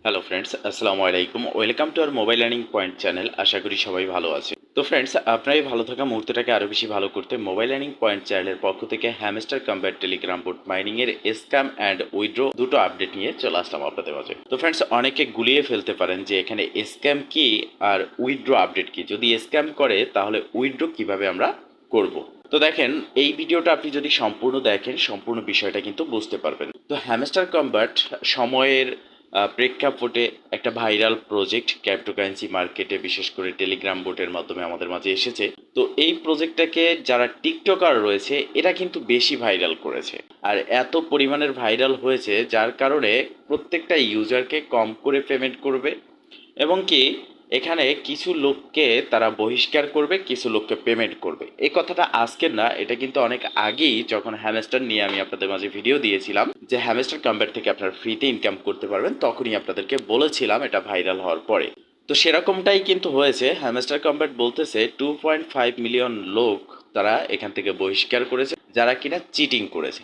Hello friends, আসসালামু আলাইকুম। Welcome to our mobile earning point channel. আশা করি সবাই ভালো আছে। তো ফ্রেন্ডস, আপনার এই ভালো থাকা মুহূর্তটাকে আরও বেশি ভালো করতে মোবাইল আর্নিং পয়েন্ট চ্যানেলের পক্ষ থেকে হ্যামস্টার কম্ব্যাট টেলিগ্রাম বোট মাইনিংয়ের স্ক্যাম অ্যান্ড উইথড্র দুটো আপডেট নিয়ে চলে আসলাম আপনাদের মাঝে। তো ফ্রেন্ডস, অনেকে গুলিয়ে ফেলতে পারেন যে এখানে স্ক্যাম কি আর উইথড্র আপডেট কি। যদি স্ক্যাম করে তাহলে উইথড্র কিভাবে আমরা করব। তো দেখেন, এই ভিডিওটা আপনি যদি সম্পূর্ণ দেখেন সম্পূর্ণ বিষয়টা কিন্তু বুঝতে পারবেন। তো হ্যামস্টার কম্ব্যাট সময়ের প্রেক্ষাপটে একটা ভাইরাল প্রজেক্ট ক্রিপ্টোকারেন্সি মার্কেটে, বিশেষ করে টেলিগ্রাম বোটের মাধ্যমে আমাদের মাঝে এসেছে। তো এই প্রজেক্টটাকে যারা টিকটকার রয়েছে এরা কিন্তু বেশি ভাইরাল করেছে, আর এত পরিমাণের ভাইরাল হয়েছে যার কারণে প্রত্যেকটা ইউজারকে কম করে পেমেন্ট করবে এবং কি এখানে কিছু লোককে তারা বহিষ্কার করবে, কিছু লোককে পেমেন্ট করবে। এই কথাটা আজকের না, এটা কিন্তু অনেক আগেই যখন হ্যামস্টার নিয়ে আমি আপনাদের মাঝে ভিডিও দিয়েছিলাম যে হ্যামস্টার কম্ব্যাট থেকে আপনারা ফ্রিতে ইনকাম করতে পারবেন, তখনই আপনাদেরকে বলেছিলাম এটা ভাইরাল হওয়ার পরে। তো সেরকমটাই কিন্তু হয়েছে। হ্যামস্টার কম্ব্যাট বলতেছে 2.5 মিলিয়ন লোক তারা এখান থেকে বহিষ্কার করেছে যারা কিনা চিটিং করেছে।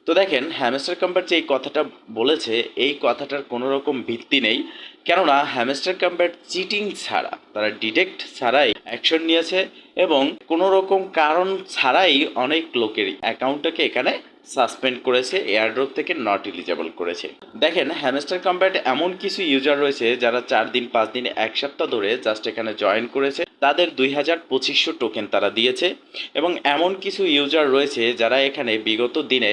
তো দেখেন, হ্যামস্টার কম্ব্যাট যে এই কথাটা বলেছে এই কথাটার কোনো রকম ভিত্তি নেই, কেননা হ্যামস্টার কম্ব্যাট চিটিং ছাড়া, তারা ডিটেক্ট ছাড়াই অ্যাকশন নিয়েছে এবং কোনো রকম কারণ ছাড়াই অনেক লোকের অ্যাকাউন্টটাকে এখানে সাসপেন্ড করেছে, এয়ারড্রপ থেকে নট এলিজেবল করেছে। দেখেন, হ্যামস্টার কম্ব্যাট এমন কিছু ইউজার রয়েছে যারা 4 দিন 5 দিন 1 সপ্তাহ ধরে জাস্ট এখানে জয়েন করেছে, তাদের 2250 টোকেন তারা দিয়েছে। এবং এমন কিছু ইউজার রয়েছে যারা এখানে বিগত দিনে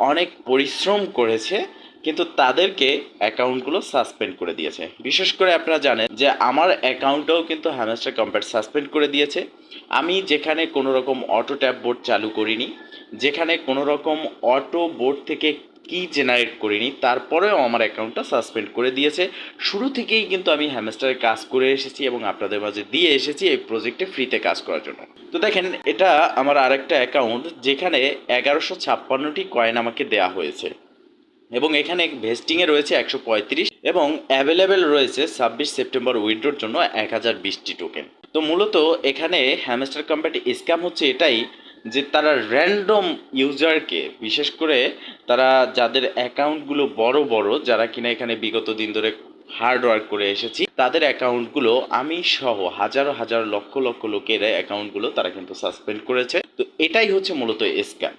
অনেক পরিশ্রম করেছে কিন্তু তাদেরকে অ্যাকাউন্টগুলো সাসপেন্ড করে দিয়েছে। বিশেষ করে আপনারা জানেন যে আমার অ্যাকাউন্টটাও কিন্তু হ্যামস্টার কম্ব্যাট সাসপেন্ড করে দিয়েছে। আমি যেখানে কোনো রকম অটো ট্যাপ বোর্ড চালু করিনি, যেখানে কোনো রকম অটো বোর্ড থেকে কি জেনারেট করিনি, তারপরেও আমার অ্যাকাউন্টটা সাসপেন্ড করে দিয়েছে। শুরু থেকেই কিন্তু আমি হ্যামস্টারে কাজ করে এসেছি এবং আপনাদের মাঝে দিয়ে এসেছি এই প্রজেক্টে ফ্রিতে কাজ করার জন্য। তো দেখেন, এটা আমার আরেকটা অ্যাকাউন্ট যেখানে 1156টি কয়েন আমাকে দেয়া হয়েছে এবং এখানে ভেস্টিংয়ে রয়েছে 135 এবং অ্যাভেলেবেল রয়েছে 26 সেপ্টেম্বর উইথড্রোর জন্য 1020টি টোকেন। তো মূলত এখানে হ্যামস্টার কম্ব্যাট স্ক্যাম হচ্ছে এটাই যে তারা র্যান্ডম ইউজারকে, বিশেষ করে তারা যাদের অ্যাকাউন্টগুলো বড় বড়, যারা কিনা এখানে বিগত দিন ধরে হার্ড ওয়ার্ক করে এসেছি, তাদের অ্যাকাউন্টগুলো আমি সহ হাজার হাজার লক্ষ লক্ষ লোকের অ্যাকাউন্টগুলো তারা কিন্তু সাসপেন্ড করেছে। তো এটাই হচ্ছে মূলত স্ক্যাম।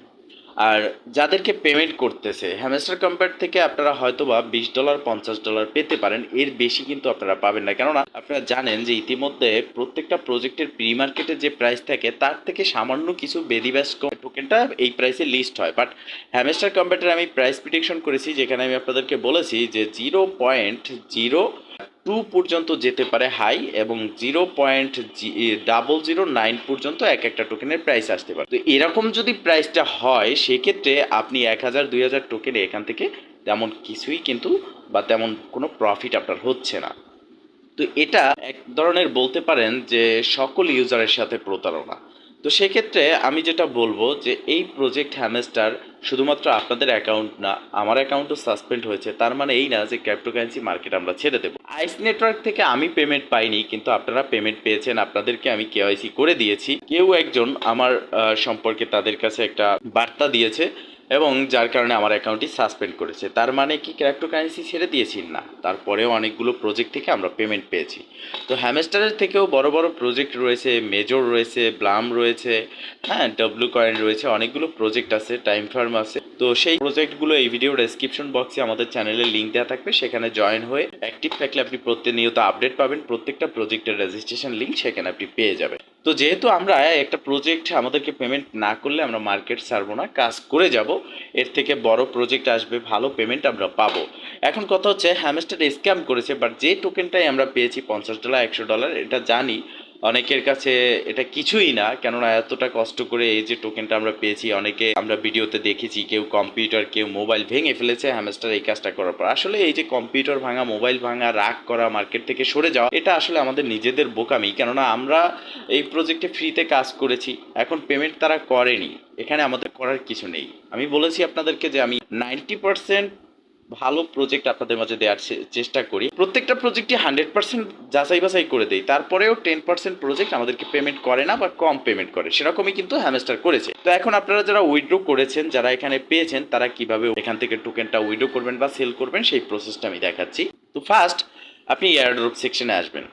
আর যাদেরকে পেমেন্ট করতেছে হ্যামস্টার কম্ব্যাট থেকে আপনারা হয়তো বা $20 $50 পেতে পারেন, এর বেশি কিন্তু আপনারা পাবেন না। কেননা আপনারা জানেন যে ইতিমধ্যে প্রত্যেকটা প্রজেক্টের প্রি মার্কেটে যে প্রাইস থাকে তার থেকে সামান্য কিছু বেদিব্যাস টোকেনটা এই প্রাইসে লিস্ট হয়। বাট হ্যামস্টার কম্ব্যাটের আমি প্রাইস প্রিডিকশন করেছি, যেখানে আমি আপনাদেরকে বলেছি যে 0.02 পর্যন্ত যেতে পারে হাই এবং 0.009 পর্যন্ত এক একটা টোকেনের প্রাইস আসতে পারে। তো এরকম যদি প্রাইসটা হয় সেক্ষেত্রে আপনি 1000 2000 টোকেনে এখান থেকে তেমন কিছুই কিন্তু বা তেমন কোনো প্রফিট আপনার হচ্ছে না। তো এটা এক ধরনের বলতে পারেন যে সকল ইউজারের সাথে প্রতারণা। তো সেক্ষেত্রে আমি যেটা বলবো যে এই প্রজেক্ট হ্যামস্টার শুধুমাত্র আপনাদের অ্যাকাউন্ট না, আমার অ্যাকাউন্টও সাসপেন্ড হয়েছে, তার মানে এই না যে ক্রিপ্টোকারেন্সি মার্কেট আমরা ছেড়ে দেবো। আইস নেটওয়ার্ক থেকে আমি পেমেন্ট পাইনি কিন্তু আপনারা পেমেন্ট পেয়েছেন, আপনাদেরকে আমি কেওয়াইসি করে দিয়েছি। কেউ একজন আমার সম্পর্কে তাদের কাছে একটা বার্তা দিয়েছে এবং যার কারণে আমার অ্যাকাউন্টটি সাসপেন্ড করেছে। তার মানে কি ক্রিপ্টোকারেন্সি ছেড়ে দিয়েছি? না, তারপরেও অনেকগুলো প্রজেক্ট থেকে আমরা পেমেন্ট পেয়েছি। তো হ্যামস্টারের থেকেও বড় বড় প্রজেক্ট রয়েছে, মেজর রয়েছে, ব্লাম রয়েছে, হ্যাঁ, ডব্লিউ কয়েন রয়েছে, অনেকগুলো প্রজেক্ট আছে, টাইম ফার্ম আছে। তো সেই প্রজেক্টগুলো এই ভিডিওর ডেসক্রিপশন বক্সে আমাদের চ্যানেলের লিঙ্ক দেওয়া থাকবে, সেখানে জয়েন হয়ে অ্যাক্টিভ থাকলে আপনি প্রতিনিয়ত আপডেট পাবেন। প্রত্যেকটা প্রজেক্টের রেজিস্ট্রেশন লিঙ্ক সেখানে আপনি পেয়ে যাবেন। তো যেহেতু আমরা একটা প্রজেক্ট আমাদেরকে পেমেন্ট না করলে আমরা মার্কেট ছাড়বো না, কাজ করে যাব, এর থেকে বড় প্রজেক্ট আসবে, ভালো পেমেন্ট আমরা পাবো। এখন কথা হচ্ছে হ্যামস্টার স্ক্যাম করেছে, বাট যে টোকেনটাই আমরা পেয়েছি $50 $100, এটা জানি অনেকের কাছে এটা কিছুই না, কেননা এতটা কষ্ট করে এই যে টোকেনটা আমরা পেয়েছি, অনেকে আমরা ভিডিওতে দেখেছি কেউ কম্পিউটার কেউ মোবাইল ভেঙে ফেলেছে হ্যামস্টার এই কাজটা করার পর। আসলে এই যে কম্পিউটার ভাঙা, মোবাইল ভাঙা, রাগ করা, মার্কেট থেকে সরে যাওয়া, এটা আসলে আমাদের নিজেদের বোকামি। কেননা আমরা এই প্রজেক্টে ফ্রিতে কাজ করেছি, এখন পেমেন্ট তারা করেনি, এখানে আমাদের করার কিছু নেই। আমি বলেছি আপনাদেরকে যে আমি 90% ভালো প্রজেক্ট আপনাদের মাঝে দেওয়ার চেষ্টা করি, প্রত্যেকটা প্রজেক্টই 100% যাচাই বাছাই করে দেই, তারপরেও 10% প্রজেক্ট আমাদেরকে পেমেন্ট করে না বা কম পেমেন্ট করে, সেরকমই কিন্তু হ্যামস্টার করেছে। তো এখন আপনারা যারা উইথড্র করেছেন, যারা এখানে পেয়েছেন, তারা কিভাবে এখান থেকে টোকেনটা উইথড্র করবেন বা সেল করবেন সেই প্রসেসটা আমি দেখাচ্ছি। তো তো ফার্স্ট আপনি এয়ারড্রপ সেকশনে আসবেন।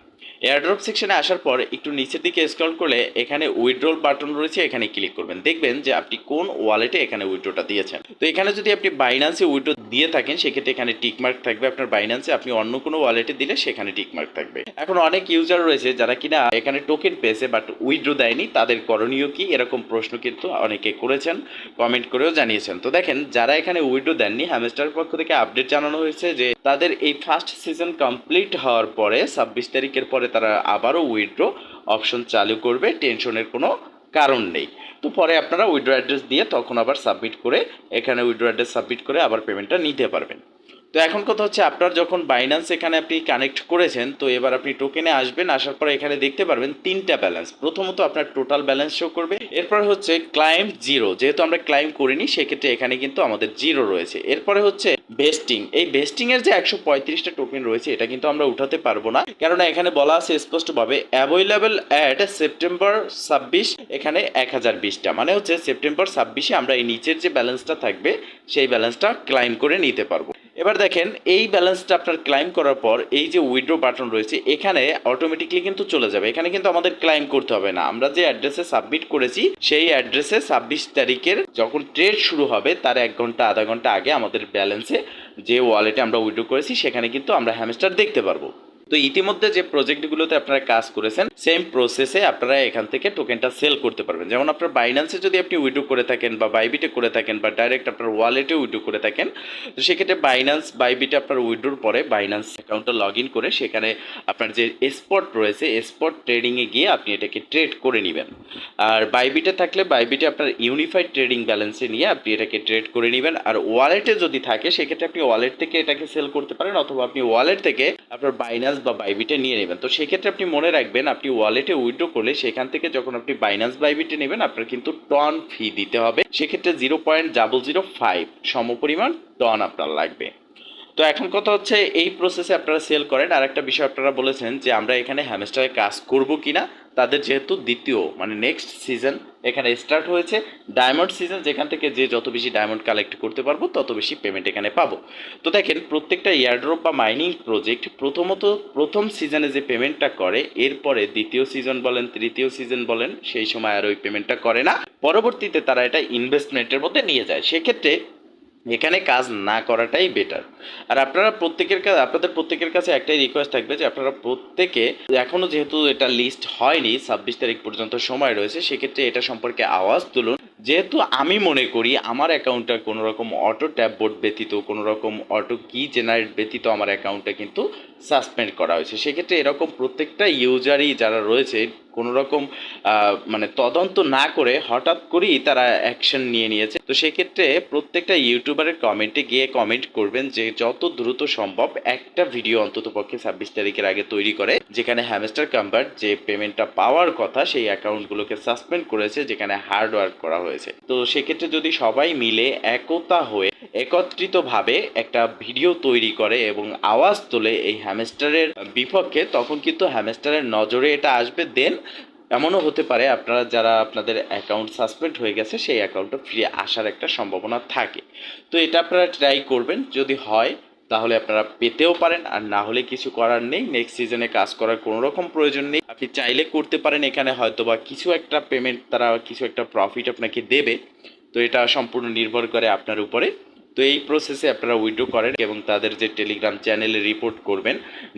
এয়ারড্রপ সেকশনে আসার পর একটু নিচের দিকে স্ক্রল করলে এখানে উইথড্রল বাটন রয়েছে, এখানে ক্লিক করবেন। দেখবেন যে আপনি কোন ওয়ালেটে এখানে উইথড্রটা দিয়েছেন। তো এখানে যদি আপনি বাইন্যান্সে উইথড্র দিয়ে থাকেন সেক্ষেত্রে এখানে টিকমার্ক থাকবে আপনার বাইন্যান্সে, আপনি অন্য কোনো ওয়ালেটে দিলে সেখানে টিকমার্ক থাকবে। এখন অনেক ইউজার রয়েছে যারা কিনা এখানে টোকেন পেয়েছে বাট উইথড্র দেয়নি, তাদের করণীয় কি, এরকম প্রশ্ন কিন্তু অনেকে করেছেন, কমেন্ট করেও জানিয়েছেন। তো দেখেন, যারা এখানে উইথড্র দেননি, হ্যামস্টার পক্ষ থেকে আপডেট জানানো হয়েছে যে তাদের এই ফার্স্ট সিজন কমপ্লিট হওয়ার পরে 26 তারিখের পরে তারা আবারও উইথড্র অপশন চালু করবে, টেনশনের কোনো কারণ নেই। তো পরে আপনারা উইথড্র অ্যাড্রেস দিয়ে তখন আবার সাবমিট করে, এখানে উইথড্র অ্যাড্রেস সাবমিট করে আবার পেমেন্টটা নিতে পারবেন। তো এখন কথা হচ্ছে, আপনার যখন বাইন্যান্স এখানে আপনি কানেক্ট করেছেন, তো এবার আপনি টোকেনে আসবেন। আসার পরে এখানে দেখতে পারবেন তিনটা ব্যালেন্স। প্রথমত আপনার টোটাল ব্যালেন্স শো করবে, এরপর হচ্ছে ক্লাইম জিরো, যেহেতু আমরা ক্লাইম করিনি সেক্ষেত্রে এখানে কিন্তু আমাদের জিরো রয়েছে। এরপরে হচ্ছে বেস্টিং, এই বেস্টিং এর যে 135টা টোকেন রয়েছে এটা কিন্তু আমরা উঠাতে পারবো না, কেননা এখানে বলা আছে স্পষ্টভাবে অ্যাভেলেবল অ্যাট সেপ্টেম্বর 26, এখানে 1020টা, মানে হচ্ছে সেপ্টেম্বর 26-এ আমরা এই নিচের যে ব্যালেন্সটা থাকবে সেই ব্যালেন্সটা ক্লাইম করে নিতে পারবো। এবার দেখেন, এই ব্যালেন্সটা আপনার ক্লাইম করার পর এই যে উইথড্র বাটন রয়েছে এখানে অটোমেটিকলি কিন্তু চলে যাবে। এখানে কিন্তু আমাদের ক্লাইম করতে হবে না, আমরা যে অ্যাড্রেসে সাবমিট করেছি সেই অ্যাড্রেসে 26 তারিখের যখন ট্রেড শুরু হবে তার 1 ঘন্টা আধা ঘন্টা আগে আমাদের ব্যালেন্সে যে ওয়ালেটে আমরা উইথড্র করেছি সেখানে কিন্তু আমরা হ্যামস্টার দেখতে পারবো। তো ইতিমধ্যে যে প্রজেক্টগুলোতে আপনারা কাজ করেছেন সেম প্রসেসে আপনারা এখান থেকে টোকেনটা সেল করতে পারবেন। যেমন আপনার বাইন্যান্সে যদি আপনি উইথড্র করে থাকেন বা বাইবিটে করে থাকেন বা ডাইরেক্ট আপনার ওয়ালেটে উইথড্র করে থাকেন, তো সেক্ষেত্রে বাইন্যান্স বাইবিটে আপনার উইথড্রোর পরে বাইন্যান্স অ্যাকাউন্টটা লগ ইন করে সেখানে আপনার যে স্পট রয়েছে স্পট ট্রেডিংয়ে গিয়ে আপনি এটাকে ট্রেড করে নেবেন। আর বাইবিটে থাকলে বাইবিটে আপনার ইউনিফাইড ট্রেডিং ব্যালেন্সে নিয়ে আপনি এটাকে ট্রেড করে নেবেন। আর ওয়ালেটে যদি থাকে সেক্ষেত্রে আপনি ওয়ালেট থেকে এটাকে সেল করতে পারেন, অথবা আপনি ওয়ালেট থেকে আপনার বাইন্যান্স বা বাইবিটে নিয়ে নেবেন। তো সেক্ষেত্রে আপনি মনে রাখবেন, আপনি ওয়ালেটে উইথড্র করলে সেখান থেকে যখন আপনি বাইন্যান্স বাইবিটে নেবেন আপনার কিন্তু টন ফি দিতে হবে, সেক্ষেত্রে 0.005 সমপরিমাণ টন আপনার লাগবে। তো এখন কথা হচ্ছে, এই প্রসেসে আপনারা সেল করেন। আর একটা বিষয় আপনারা বলেছেন যে আমরা এখানে হ্যামস্টারে কাজ করব কিনা, তাদের যেহেতু দ্বিতীয় মানে নেক্সট সিজন এখানে স্টার্ট হয়েছে, ডায়মন্ড সিজন, যেখান থেকে যে যত বেশি ডায়মন্ড কালেক্ট করতে পারবো তত বেশি পেমেন্ট এখানে পাবো। তো দেখেন, প্রত্যেকটা এয়ারড্রপ বা মাইনিং প্রজেক্ট প্রথমত প্রথম সিজনে যে পেমেন্টটা করে, এরপরে দ্বিতীয় সিজন বলেন তৃতীয় সিজন বলেন সেই সময় আর ওই পেমেন্টটা করে না, পরবর্তীতে তারা এটা ইনভেস্টমেন্টের মধ্যে নিয়ে যায়। সেক্ষেত্রে এখানে কাজ না করাটাই বেটার। আর আপনারা প্রত্যেকের কাছে, আপনাদের প্রত্যেকের কাছে একটাই রিকোয়েস্ট থাকবে যে আপনারা প্রত্যেকে, এখনও যেহেতু এটা লিস্ট হয়নি, 26 তারিখ পর্যন্ত সময় রয়েছে, সেক্ষেত্রে এটা সম্পর্কে আওয়াজ তুলুন। যেহেতু আমি মনে করি আমার অ্যাকাউন্টটা কোনো রকম অটো ট্যাব বোর্ড ব্যতীত, কোনো রকম অটো কি জেনারেট ব্যতীত আমার অ্যাকাউন্টটা কিন্তু সাসপেন্ড করা হয়েছে। সেক্ষেত্রে এরকম প্রত্যেকটা ইউজারই যারা রয়েছে কোনো রকম মানে তদন্ত না করে হঠাৎ করেই তারা অ্যাকশন নিয়ে নিয়েছে। তো সেক্ষেত্রে প্রত্যেকটা ইউটিউবারের কমেন্টে গিয়ে কমেন্ট করবেন যে যত দ্রুত সম্ভব একটা ভিডিও অন্তত পক্ষে 26 তারিখের আগে তৈরি করে, যেখানে হ্যামস্টার কনভার্ট যে পেমেন্টটা পাওয়ার কথা সেই অ্যাকাউন্টগুলোকে সাসপেন্ড করেছে, যেখানে হার্ড ওয়ার্ক করা হয়েছে। তো সেক্ষেত্রে যদি সবাই মিলে একতা হয়ে একত্রিতভাবে একটা ভিডিও তৈরি করে এবং আওয়াজ তোলে এই হ্যামস্টারের বিপক্ষে, তখন কিন্তু হ্যামস্টারের নজরে এটা আসবে। দেন এমনও হতে পারে আপনারা যারা আপনাদের অ্যাকাউন্ট সাসপেন্ড হয়ে গেছে সেই অ্যাকাউন্টটা ফিরে আসার একটা সম্ভাবনা থাকে। তো এটা আপনারা ট্রাই করবেন, যদি হয় তাহলে আপনারা পেতেও পারেন, আর না হলে কিছু করার নেই। নেক্সট সিজনে কাজ করার কোনো রকম প্রয়োজন নেই, আপনি চাইলে করতে পারেন। এখানে হয়তো বা কিছু একটা পেমেন্ট, তারা কিছু একটা প্রফিট আপনাকে দেবে, তো এটা সম্পূর্ণ নির্ভর করে আপনার উপরে। তো এই প্রসেসে আপনারা উইথড্র করেন এবং তাদের যে টেলিগ্রাম চ্যানেলে রিপোর্ট করবেন,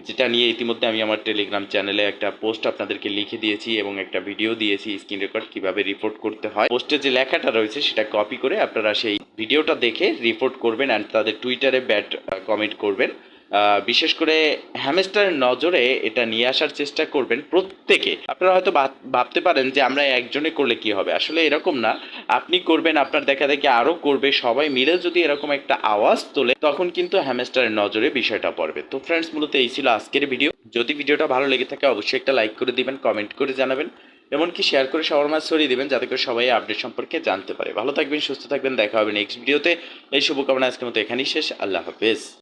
যেটা নিয়ে ইতিমধ্যে আমি আমার টেলিগ্রাম চ্যানেলে একটা পোস্ট আপনাদেরকে লিখে দিয়েছি এবং একটা ভিডিও দিয়েছি স্ক্রিন রেকর্ড কীভাবে রিপোর্ট করতে হয়। পোস্টে যে লেখাটা রয়েছে সেটা কপি করে আপনারা সেই ভিডিওটা দেখে রিপোর্ট করবেন অ্যান্ড তাদের টুইটারে ব্যাড কমেন্ট করবেন। বিশেষ করে হ্যামস্টারের নজরে এটা নিয়ে আসার চেষ্টা করবেন প্রত্যেকে। আপনারা হয়তো ভাবতে পারেন যে আমরা একজনে করলে কি হবে, আসলে এরকম না। আপনি করবেন, আপনার দেখা দেখি আরও করবে, সবাই মিলে যদি এরকম একটা আওয়াজ তোলে তখন কিন্তু হ্যামস্টারের নজরে বিষয়টা পড়বে। তো ফ্রেন্ডস, মূলত এই ছিল আজকের ভিডিও। যদি ভিডিওটা ভালো লেগে থাকে অবশ্যই একটা লাইক করে দিবেন, কমেন্ট করে জানাবেন, এমনকি শেয়ার করে সবার মাঝে ছড়িয়ে দেবেন যাতে করে সবাই আপডেট সম্পর্কে জানতে পারে। ভালো থাকবেন, সুস্থ থাকবেন, দেখা হবে নেক্সট ভিডিওতে। এই শুভকামনা আজকের মতো এখানেই শেষ। আল্লাহ হাফেজ।